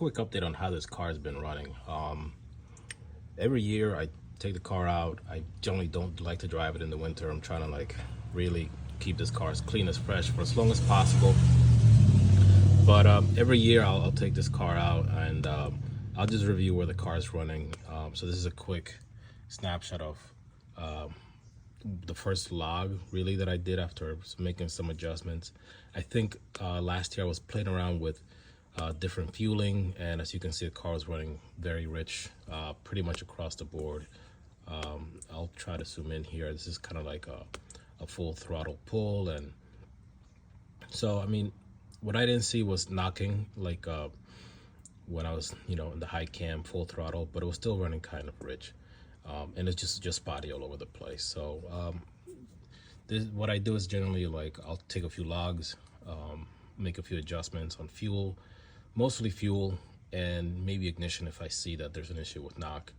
quick update on how this car has been running. Every year I take the car out. I generally don't like to drive it in the winter. I'm trying to like really keep this car as clean as fresh for as long as possible. But every year I'll take this car out and I'll just review where the car is running. So this is a quick snapshot of the first log really that I did after making some adjustments. I think last year I was playing around with different fueling, and as you can see, the car is running very rich pretty much across the board. I'll try to zoom in here. This is kind of like a full throttle pull, and so I mean, what I didn't see was knocking like when I was, you know, in the high cam full throttle, but it was still running kind of rich, and it's just spotty all over the place. So what I do is generally like I'll take a few logs, make a few adjustments on fuel, mostly fuel, and maybe ignition if I see that there's an issue with knock.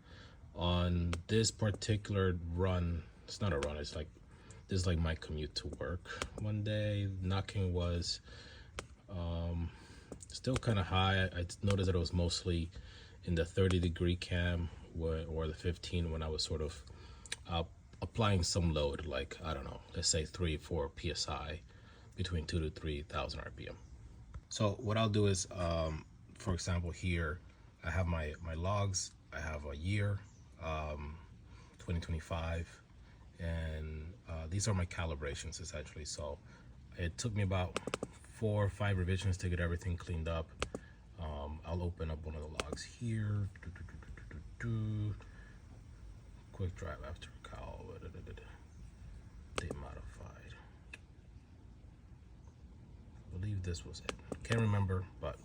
On this particular run, it's not a run, it's like this is like my commute to work one day. Knocking was still kind of high. I noticed that it was mostly in the 30-degree cam or the 15 when I was sort of applying some load, like I don't know, let's say 3-4 psi, between 2,000 to 3,000 RPM. So what I'll do is, for example, here I have my logs. I have a year, 2025, and these are my calibrations essentially. So it took me about 4 or 5 revisions to get everything cleaned up. I'll open up one of the logs here. Quick drive after cal. Date modified. I believe this was it. Can't remember, but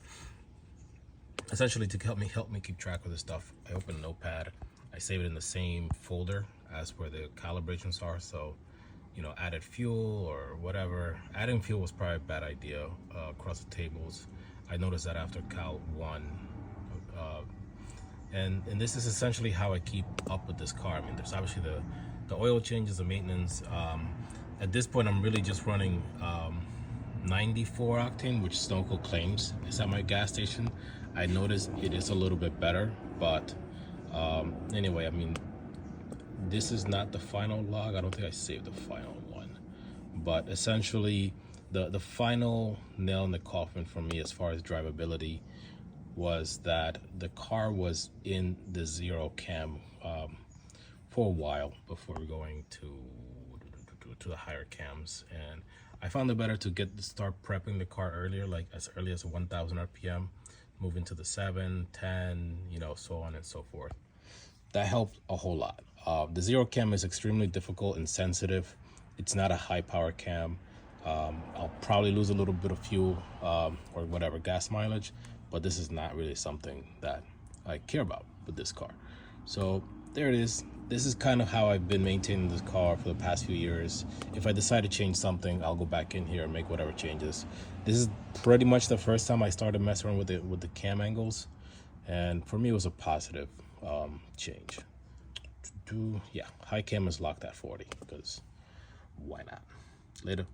essentially to help me keep track of this stuff, I open a notepad. I save it in the same folder as where the calibrations are. So, you know, added fuel or whatever. Adding fuel was probably a bad idea across the tables. I noticed that after cal 1. And this is essentially how I keep up with this car. I mean, there's obviously the oil changes, the maintenance. At this point, I'm really just running 94 octane, which Stone Cold claims is at my gas station. I noticed it is a little bit better, but anyway, I mean, this is not the final log. I don't think I saved the final one, but essentially the final nail in the coffin for me as far as drivability was that the car was in the 0 cam for a while before going to the higher cams, and I found it better to start prepping the car earlier, like as early as 1,000 RPM, move into the 7, 10, you know, so on and so forth. That helped a whole lot. The 0 cam is extremely difficult and sensitive. It's not a high power cam. I'll probably lose a little bit of fuel or whatever gas mileage, but this is not really something that I care about with this car. So there it is. This is kind of how I've been maintaining this car for the past few years. If I decide to change something, I'll go back in here and make whatever changes. This is pretty much the first time I started messing around with the cam angles, and for me it was a positive change. Yeah, high cam is locked at 40 because why not? Later.